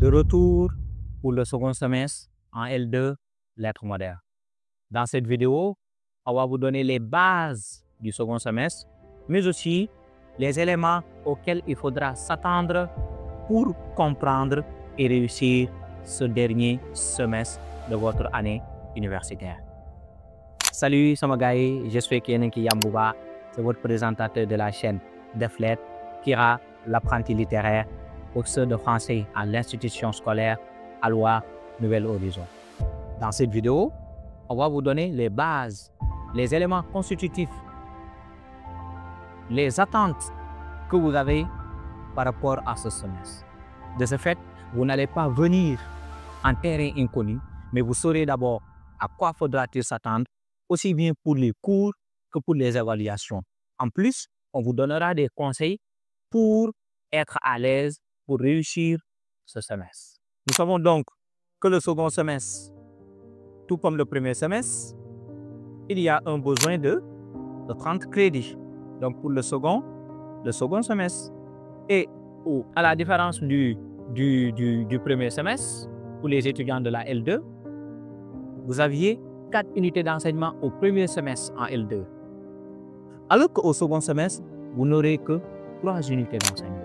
De retour pour le second semestre en L2, lettres modernes. Dans cette vidéo, on va vous donner les bases du second semestre, mais aussi les éléments auxquels il faudra s'attendre pour comprendre et réussir ce dernier semestre de votre année universitaire. Salut, sama gars yi, j'espère que yéen a ngi ci yam bu baax. C'est votre présentateur de la chaîne Deflet, Kira, l'apprenti littéraire, professeur de français à l'institution scolaire Aloha Nouvel Horizon. Dans cette vidéo, on va vous donner les bases, les éléments constitutifs, les attentes que vous avez par rapport à ce semestre. De ce fait, vous n'allez pas venir en terrain inconnu, mais vous saurez d'abord à quoi faudra-t-il s'attendre, aussi bien pour les cours que pour les évaluations. En plus, on vous donnera des conseils pour être à l'aise, pour réussir ce semestre. Nous savons donc que le second semestre, tout comme le premier semestre, il y a un besoin de 30 crédits. Donc pour le second semestre. Et à la différence du premier semestre, pour les étudiants de la L2, vous aviez 4 unités d'enseignement au premier semestre en L2. Alors qu'au second semestre, vous n'aurez que 3 unités d'enseignement.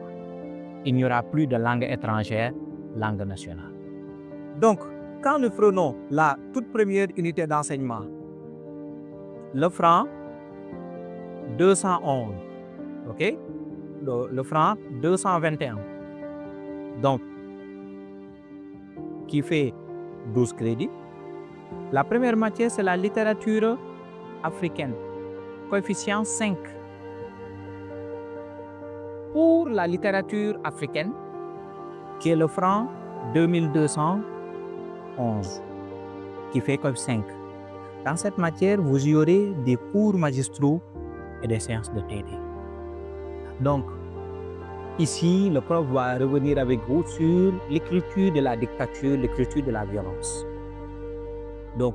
Il n'y aura plus de langue étrangère, langue nationale. Donc, quand nous prenons la toute première unité d'enseignement, le franc 211, ok? Le franc 221, donc, qui fait 12 crédits. La première matière, c'est la littérature africaine, coefficient 5. Pour la littérature africaine, qui est le franc 2211, qui fait comme 5. Dans cette matière, vous y aurez des cours magistraux et des séances de TD. Donc, ici, le prof va revenir avec vous sur l'écriture de la dictature, l'écriture de la violence. Donc,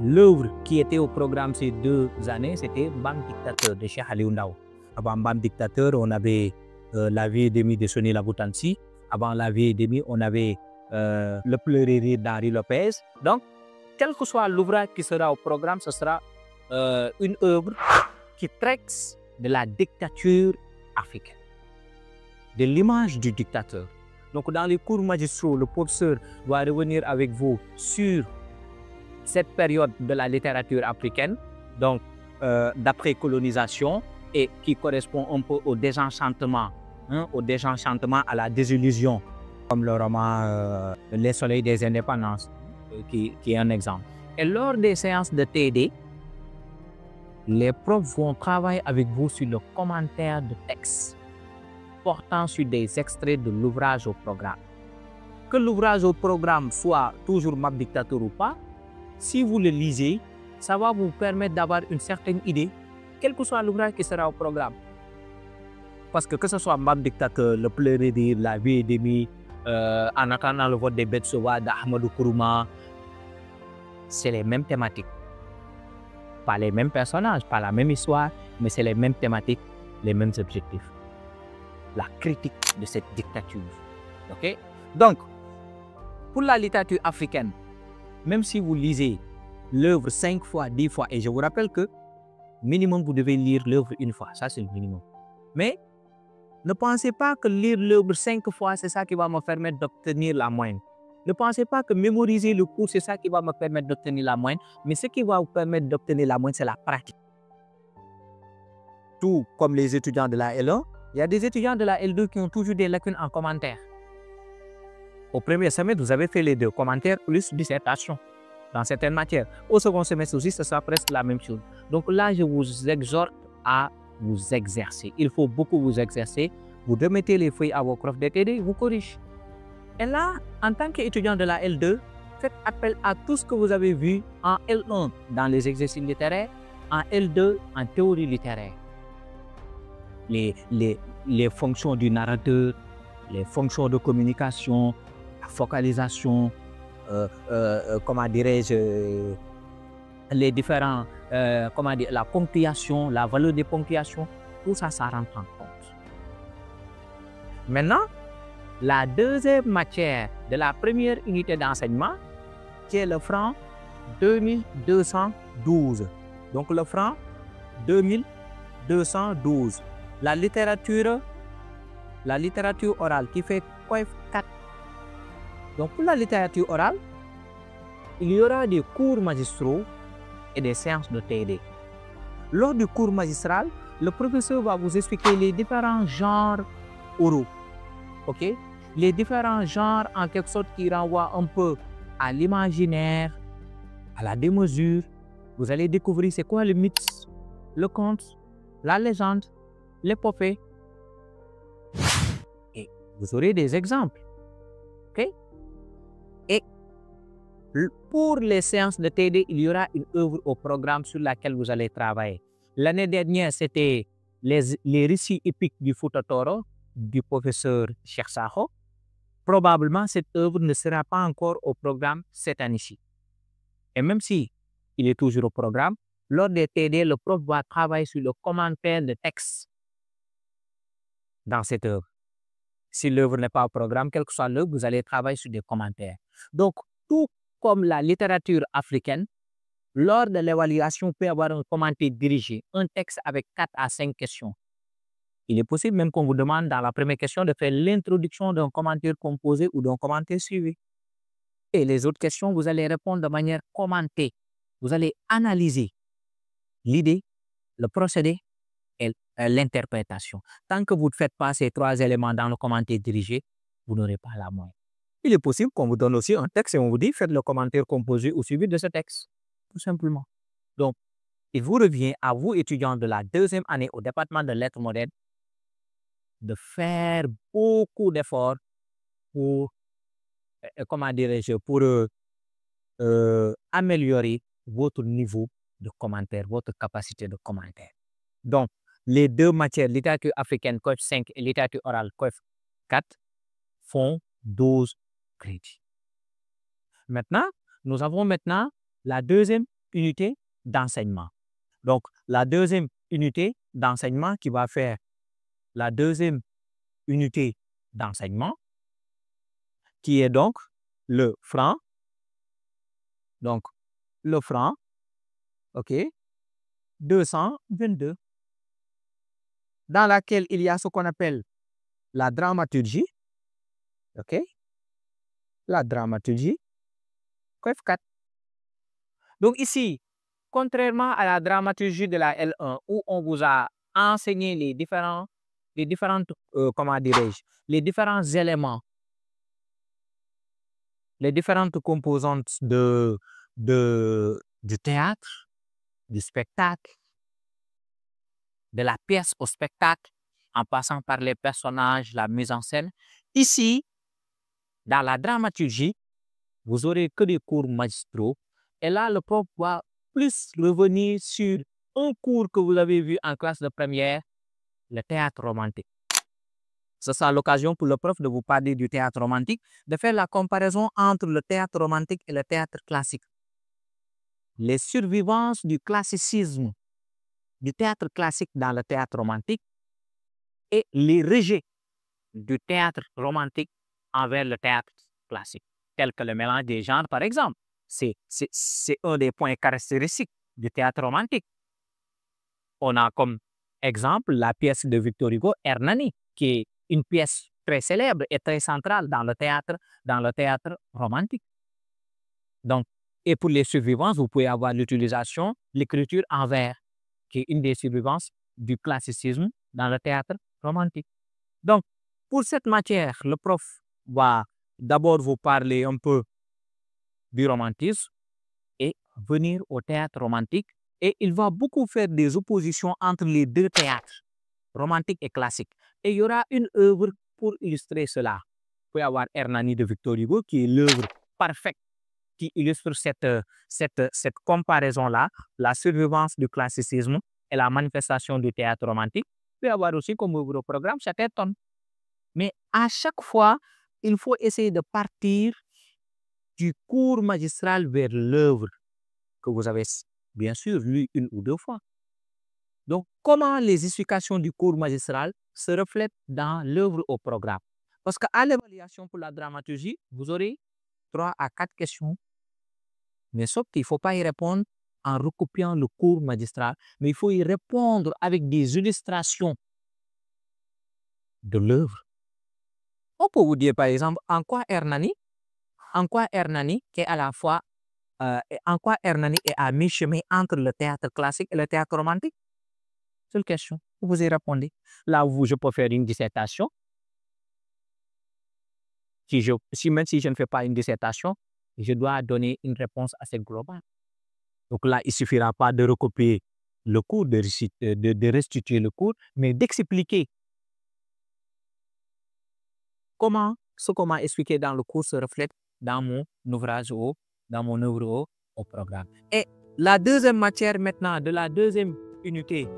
l'œuvre qui était au programme ces 2 années, c'était Mbam Dictateur de Cheikh Aliou Ndao. Avant Mbam Dictateur, on avait La vie et demie de Sonny Laboutansi. Avant La vie et demie, on avait Le pleurer rire d'Henri Lopez. Donc, quel que soit l'ouvrage qui sera au programme, ce sera une œuvre qui traite de la dictature africaine, de l'image du dictateur. Donc, dans les cours magistraux, le professeur va revenir avec vous sur cette période de la littérature africaine, donc d'après-colonisation, et qui correspond un peu au désenchantement, à la désillusion, comme le roman Les Soleils des Indépendances, qui est un exemple. Et lors des séances de TD, les profs vont travailler avec vous sur le commentaire de texte portant sur des extraits de l'ouvrage au programme. Que l'ouvrage au programme soit toujours Mbam Dictateur ou pas, si vous le lisez, ça va vous permettre d'avoir une certaine idée, quel que soit l'ouvrage qui sera au programme. Parce que ce soit Mbam Dictateur, Le pleurer rire, La vie et demie, En attendant le vote des bêtes sauvages d'Ahmadou Kourouma, c'est les mêmes thématiques. Pas les mêmes personnages, pas la même histoire, mais c'est les mêmes thématiques, les mêmes objectifs. La critique de cette dictature. Okay? Donc, pour la littérature africaine, même si vous lisez l'œuvre 5 fois, 10 fois, et je vous rappelle que minimum vous devez lire l'œuvre 1 fois, ça c'est le minimum. Mais ne pensez pas que lire l'œuvre 5 fois, c'est ça qui va me permettre d'obtenir la moyenne. Ne pensez pas que mémoriser le cours, c'est ça qui va me permettre d'obtenir la moyenne, mais ce qui va vous permettre d'obtenir la moyenne, c'est la pratique. Tout comme les étudiants de la L1, il y a des étudiants de la L2 qui ont toujours des lacunes en commentaire. Au premier semestre, vous avez fait les 2, commentaires plus dissertation, dans certaines matières. Au second semestre aussi, ce sera presque la même chose. Donc là, je vous exhorte à vous exercer. Il faut beaucoup vous exercer. Vous remettez les feuilles à vos profs de TD, vous corrigez. Et là, en tant qu'étudiant de la L2, faites appel à tout ce que vous avez vu en L1 dans les exercices littéraires, en L2 en théorie littéraire. Les fonctions du narrateur, les fonctions de communication, la focalisation, comment dirais-je, les différents, la ponctuation, la valeur des ponctuations, tout ça, ça rentre en compte. Maintenant, la deuxième matière de la première unité d'enseignement, qui est le franc 2212. Donc le franc 2212. La littérature orale qui fait COEF 4. Donc pour la littérature orale, il y aura des cours magistraux et des séances de TD. Lors du cours magistral, le professeur va vous expliquer les différents genres oraux. Ok? Les différents genres en quelque sorte qui renvoient un peu à l'imaginaire, à la démesure. Vous allez découvrir c'est quoi le mythe, le conte, la légende, l'épopée. Et vous aurez des exemples. Ok? Et pour les séances de TD, il y aura une œuvre au programme sur laquelle vous allez travailler. L'année dernière, c'était les récits épiques du Fouta Toro du professeur Cheikh Sakho. Probablement, cette œuvre ne sera pas encore au programme cette année-ci. Et même si il est toujours au programme, lors des TD, le prof va travailler sur le commentaire de texte dans cette œuvre. Si l'œuvre n'est pas au programme, quel que soit l'œuvre, vous allez travailler sur des commentaires. Donc, tout comme la littérature africaine, lors de l'évaluation, peut y avoir un commentaire dirigé, un texte avec 4 à 5 questions. Il est possible même qu'on vous demande dans la première question de faire l'introduction d'un commentaire composé ou d'un commentaire suivi. Et les autres questions, vous allez répondre de manière commentée. Vous allez analyser l'idée, le procédé et l'interprétation. Tant que vous ne faites pas ces 3 éléments dans le commentaire dirigé, vous n'aurez pas la moyenne. Il est possible qu'on vous donne aussi un texte et on vous dit faites le commentaire composé ou suivi de ce texte. Tout simplement. Donc, il vous revient à vous, étudiants de la deuxième année au département de lettres modernes, de faire beaucoup d'efforts pour, comment dirais-je, pour améliorer votre niveau de commentaire, votre capacité de commentaire. Donc, les 2 matières, littérature africaine COEF 5 et littérature orale COEF 4, font 12 crédits. Maintenant, nous avons maintenant la deuxième unité d'enseignement. Donc, la deuxième unité d'enseignement qui va faire la deuxième unité d'enseignement, qui est donc le franc. Donc, le franc, ok, 222, dans laquelle il y a ce qu'on appelle la dramaturgie, ok, la dramaturgie, COEF 4. Donc ici, contrairement à la dramaturgie de la L1 où on vous a enseigné les différentes, comment dirais-je, les différents éléments, les différentes composantes du théâtre, du spectacle, de la pièce au spectacle, en passant par les personnages, la mise en scène. Ici, dans la dramaturgie, vous aurez que des cours magistraux. Et là, le prof va plus revenir sur un cours que vous avez vu en classe de première, le théâtre romantique. Ce sera l'occasion pour le prof de vous parler du théâtre romantique, de faire la comparaison entre le théâtre romantique et le théâtre classique. Les survivances du classicisme, du théâtre classique dans le théâtre romantique et les rejets du théâtre romantique envers le théâtre classique, tel que le mélange des genres, par exemple. C'est un des points caractéristiques du théâtre romantique. On a comme exemple la pièce de Victor Hugo, Hernani, qui est une pièce très célèbre et très centrale dans le théâtre romantique. Donc, et pour les survivances, vous pouvez avoir l'utilisation, l'écriture en vers, qui est une des survivances du classicisme dans le théâtre romantique. Donc, pour cette matière, le prof va d'abord vous parler un peu du romantisme et venir au théâtre romantique. Et il va beaucoup faire des oppositions entre les 2 théâtres, romantique et classique. Et il y aura une œuvre pour illustrer cela. Vous pouvez avoir Hernani de Victor Hugo, qui est l'œuvre parfaite qui illustre cette comparaison-là, la survivance du classicisme et la manifestation du théâtre romantique. Vous pouvez avoir aussi comme œuvre au programme Chatterton. Mais à chaque fois, il faut essayer de partir du cours magistral vers l'œuvre que vous avez bien sûr lu 1 ou 2 fois. Donc, comment les explications du cours magistral se reflètent dans l'œuvre au programme? Parce qu'à l'évaluation pour la dramaturgie, vous aurez 3 à 4 questions. Mais sauf qu'il ne faut pas y répondre en recopiant le cours magistral, mais il faut y répondre avec des illustrations de l'œuvre. On peut vous dire, par exemple, en quoi Hernani, qui est à la fois, en quoi Hernani est à mi-chemin entre le théâtre classique et le théâtre romantique? C'est une question. Vous y répondez. Là, je peux faire une dissertation. Même si je ne fais pas une dissertation, je dois donner une réponse assez globale. Donc là, il ne suffira pas de recopier le cours, de restituer le cours, mais d'expliquer comment ce qu'on m'a expliqué dans le cours se reflète dans mon ouvrage dans mon œuvre au programme. Et la deuxième matière maintenant de la deuxième unité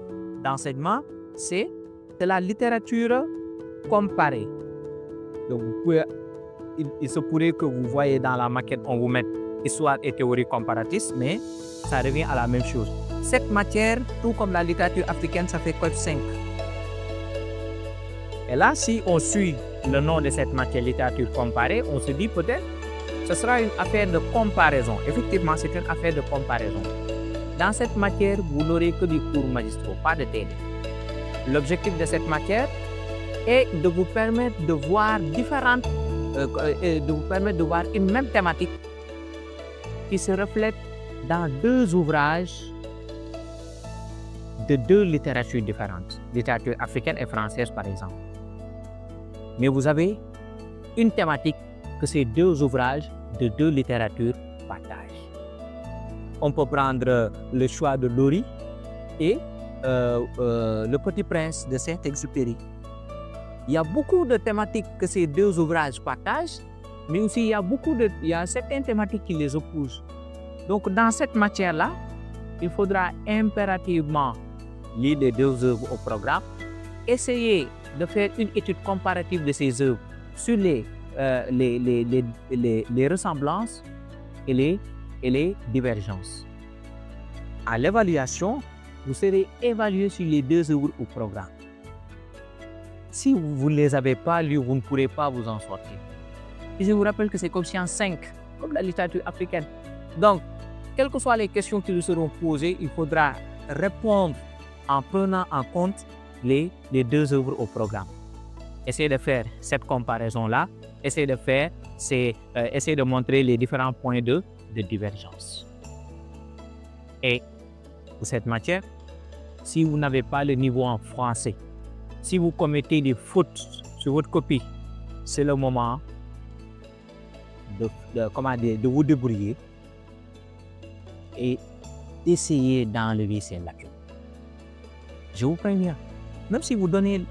d'enseignement, c'est de la littérature comparée. Donc il se pourrait que vous voyez dans la maquette, on vous mette histoire et théorie comparatrice, mais ça revient à la même chose. Cette matière, tout comme la littérature africaine, ça fait code 5. Et là, si on suit le nom de cette matière littérature comparée, on se dit peut-être ce sera une affaire de comparaison. Effectivement, c'est une affaire de comparaison. Dans cette matière, vous n'aurez que des cours magistraux, pas de TD. L'objectif de cette matière est de vous permettre de voir une même thématique qui se reflète dans 2 ouvrages de 2 littératures différentes, littérature africaine et française par exemple. Mais vous avez une thématique que ces 2 ouvrages de 2 littératures partagent. On peut prendre le choix de Lori et Le Petit Prince de Saint-Exupéry. Il y a beaucoup de thématiques que ces 2 ouvrages partagent, mais aussi il y a certaines thématiques qui les opposent. Donc dans cette matière-là, il faudra impérativement lire les 2 œuvres au programme, essayer de faire une étude comparative de ces œuvres sur les ressemblances et les divergences. À l'évaluation, vous serez évalué sur les 2 œuvres au programme. Si vous ne les avez pas lues, vous ne pourrez pas vous en sortir. Et je vous rappelle que c'est comme science 5, comme la littérature africaine. Donc, quelles que soient les questions qui vous seront posées, il faudra répondre en prenant en compte les 2 œuvres au programme. Essayez de faire cette comparaison-là. Essayez de montrer les différents points de divergence. Et pour cette matière, si vous n'avez pas le niveau en français, si vous commettez des fautes sur votre copie, c'est le moment de vous débrouiller et d'essayer d'enlever ces lacunes. Je vous préviens, même si vous donnez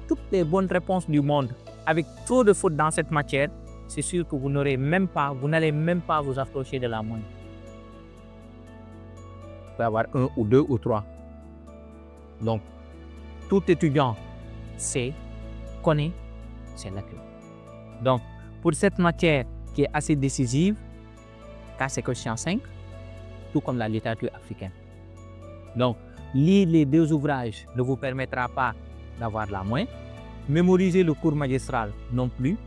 toutes les bonnes réponses du monde avec trop de fautes dans cette matière, c'est sûr que vous n'allez même pas vous approcher de la moyenne. Vous pouvez avoir 1 ou 2 ou 3. Donc, tout étudiant connaît ses lacunes. Donc, pour cette matière qui est assez décisive, car c'est que science 5, tout comme la littérature africaine. Donc, lire les 2 ouvrages ne vous permettra pas d'avoir la moyenne. Mémoriser le cours magistral non plus.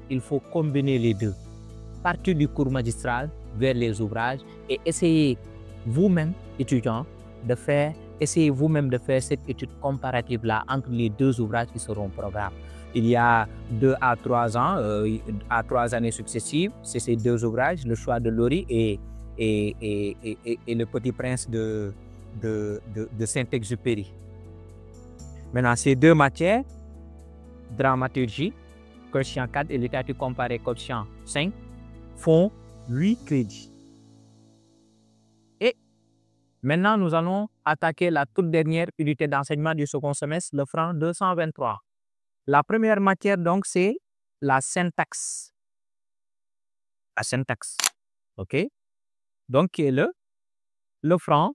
Il faut combiner les 2. Partir du cours magistral vers les ouvrages et essayer vous-même, étudiant, de faire cette étude comparative-là entre les 2 ouvrages qui seront au programme. Il y a 2 à 3 ans, à 3 années successives, c'est ces 2 ouvrages, le choix de Lori et Le Petit Prince de Saint-Exupéry. Maintenant, ces 2 matières, dramaturgie, quotient 4 et littérature comparée, quotient 5, font 8 crédits. Et maintenant, nous allons attaquer la toute dernière unité d'enseignement du second semestre, le franc 223. La première matière, donc, c'est la syntaxe. La syntaxe. OK? Donc, qui est le franc.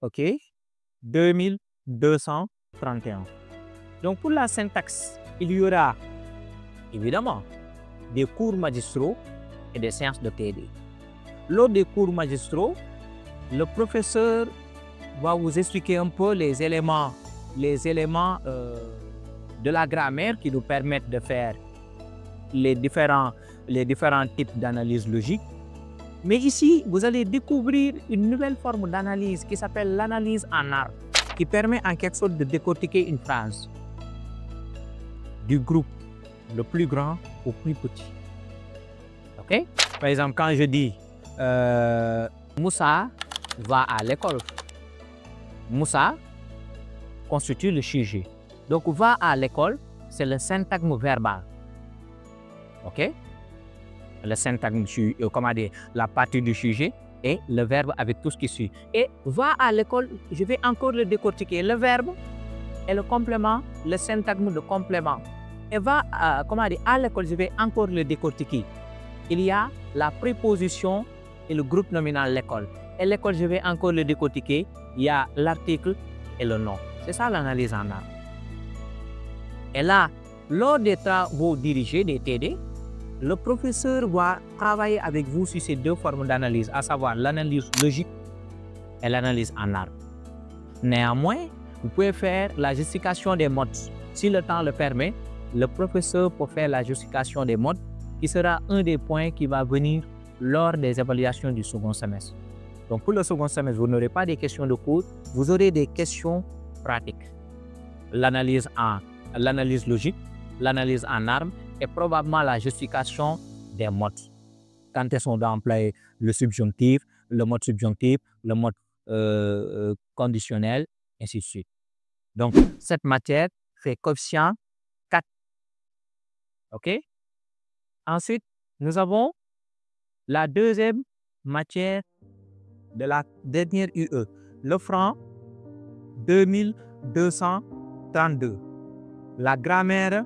OK? 2231. Donc, pour la syntaxe, il y aura évidemment des cours magistraux et des séances de TD. Lors des cours magistraux, le professeur va vous expliquer un peu les éléments de la grammaire qui nous permettent de faire les différents types d'analyse logique. Mais ici, vous allez découvrir une nouvelle forme d'analyse qui s'appelle l'analyse en arbre, qui permet en quelque sorte de décortiquer une phrase du groupe le plus grand au plus petit. Ok? Par exemple, quand je dis Moussa va à l'école, Moussa constitue le sujet. Donc, va à l'école, c'est le syntagme verbal. Ok? Le syntagme, comment dire, la partie du sujet et le verbe avec tout ce qui suit. Et va à l'école, je vais encore le décortiquer. Le verbe et le complément, le syntagme de complément. Et va, comment dire, à l'école, je vais encore le décortiquer. Il y a la préposition et le groupe nominal l'école. Et l'école, je vais encore le décortiquer. Il y a l'article et le nom. C'est ça l'analyse en arbre. Et là, lors des travaux dirigés des TD, le professeur va travailler avec vous sur ces deux formes d'analyse, à savoir l'analyse logique et l'analyse en arbre. Néanmoins, vous pouvez faire la justification des modes. Si le temps le permet, le professeur peut faire la justification des modes, qui sera un des points qui va venir lors des évaluations du second semestre. Donc pour le second semestre, vous n'aurez pas des questions de cours, vous aurez des questions pratiques. L'analyse logique, l'analyse en arbre, et probablement la justification des modes. Quand elles sont d'employer le subjonctif, le mode subjonctif, le mode conditionnel, ainsi de suite. Donc, cette matière fait coefficient 4. OK? Ensuite, nous avons la deuxième matière de la dernière UE, le franc 2232, la grammaire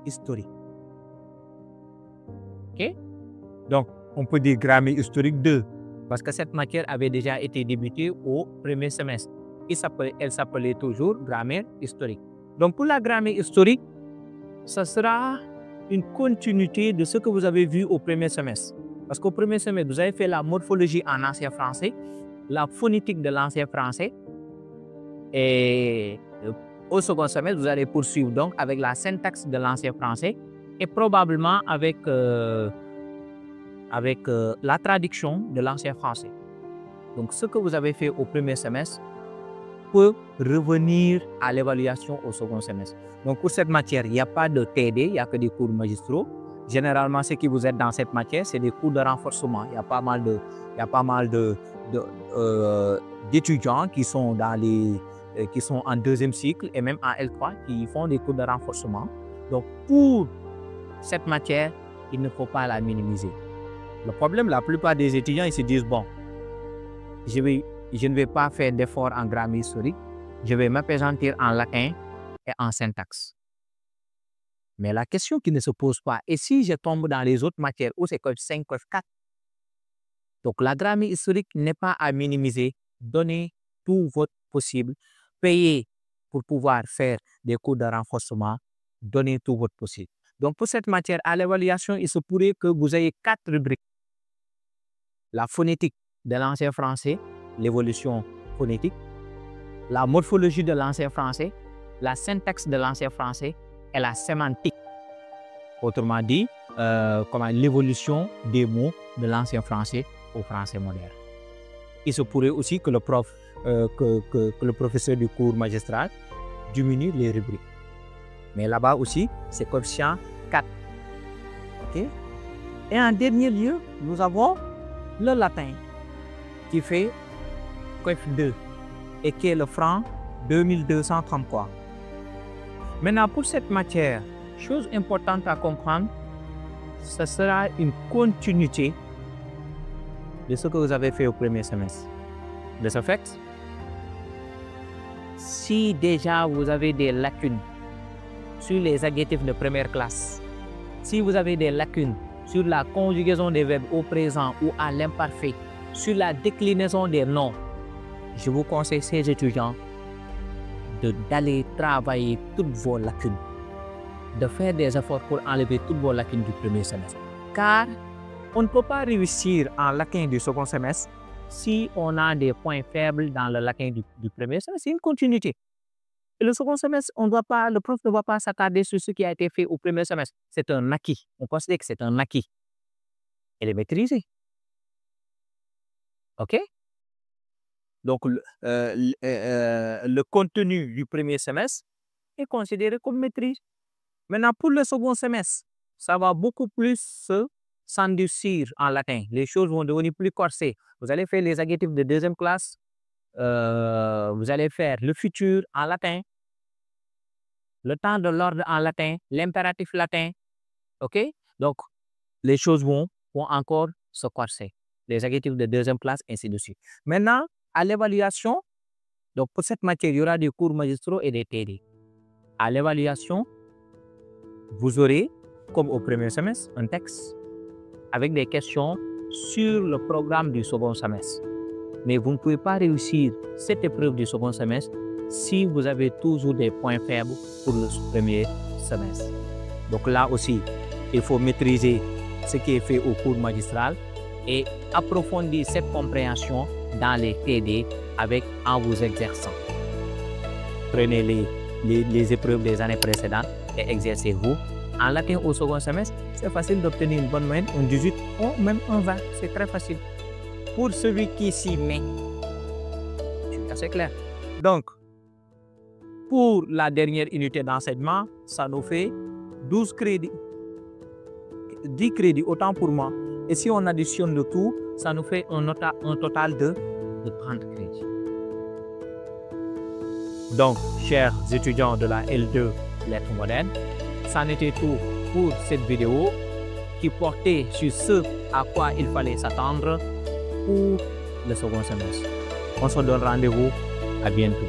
historique. OK? Donc, on peut dire grammaire historique 2, parce que cette matière avait déjà été débutée au premier semestre. Elle s'appelait toujours grammaire historique. Donc, pour la grammaire historique, ce sera une continuité de ce que vous avez vu au premier semestre. Parce qu'au premier semestre, vous avez fait la morphologie en ancien français, la phonétique de l'ancien français, et au second semestre, vous allez poursuivre donc avec la syntaxe de l'ancien français et probablement avec la traduction de l'ancien français. Donc, ce que vous avez fait au premier semestre peut revenir à l'évaluation au second semestre. Donc, pour cette matière, il n'y a pas de TD, il n'y a que des cours magistraux. Généralement, ce qui vous aide dans cette matière, c'est des cours de renforcement. Il y a pas mal d'étudiants qui sont qui sont en deuxième cycle et même en L3 qui font des cours de renforcement. Donc, pour cette matière, il ne faut pas la minimiser. Le problème, la plupart des étudiants, ils se disent, bon, je ne vais pas faire d'effort en grammaire historique, je vais m'appesantir en latin et en syntaxe. Mais la question qui ne se pose pas, et si je tombe dans les autres matières où c'est coef 5, coef 4, donc la grammaire historique n'est pas à minimiser, donnez tout votre possible, payez pour pouvoir faire des cours de renforcement, donnez tout votre possible. Donc pour cette matière, à l'évaluation, il se pourrait que vous ayez 4 rubriques. La phonétique de l'ancien français, l'évolution phonétique, la morphologie de l'ancien français, la syntaxe de l'ancien français et la sémantique. Autrement dit, l'évolution des mots de l'ancien français au français moderne. Il se pourrait aussi que le professeur du cours magistral diminue les rubriques. Mais là-bas aussi, c'est coefficient 4. Okay? Et en dernier lieu, nous avons le latin qui fait coef 2 et qui est le franc 2233. Maintenant, pour cette matière, chose importante à comprendre, ce sera une continuité de ce que vous avez fait au premier semestre. De ce fait, si déjà vous avez des lacunes sur les adjectifs de première classe, si vous avez des lacunes sur la conjugaison des verbes au présent ou à l'imparfait, sur la déclinaison des noms, je vous conseille, ces étudiants, d'aller travailler toutes vos lacunes, de faire des efforts pour enlever toutes vos lacunes du premier semestre. Car on ne peut pas réussir en lacunes du second semestre si on a des points faibles dans le lacunes du premier semestre. C'est une continuité. Et le second semestre, le prof ne va pas s'attarder sur ce qui a été fait au premier semestre. C'est un acquis. On considère que c'est un acquis. Elle est maîtrisée. OK? Donc, le contenu du premier semestre est considéré comme maîtrise. Maintenant, pour le second semestre, ça va beaucoup plus s'endurcir en latin. Les choses vont devenir plus corsées. Vous allez faire les adjectifs de deuxième classe. Vous allez faire le futur en latin, le temps de l'ordre en latin, l'impératif latin. OK? Donc, les choses vont encore se corser. Les adjectifs de deuxième classe, ainsi de suite. Maintenant, à l'évaluation, donc pour cette matière, il y aura des cours magistraux et des TD. À l'évaluation, vous aurez, comme au premier semestre, un texte avec des questions sur le programme du second semestre. Mais vous ne pouvez pas réussir cette épreuve du second semestre si vous avez toujours des points faibles pour le premier semestre. Donc là aussi, il faut maîtriser ce qui est fait au cours magistral et approfondir cette compréhension dans les TD en vous exerçant. Prenez les épreuves des années précédentes et exercez-vous. En latin au second semestre, c'est facile d'obtenir une bonne moyenne, un 18 ou même un 20. C'est très facile. Pour celui qui s'y met. C'est assez clair. Donc, pour la dernière unité d'enseignement, ça nous fait 12 crédits. 10 crédits, autant pour moi. Et si on additionne le tout, ça nous fait un total de 30 crédits. Donc, chers étudiants de la L2 lettres modernes, c'en était tout pour cette vidéo qui portait sur ce à quoi il fallait s'attendre pour le second semestre. On se donne rendez-vous à bientôt.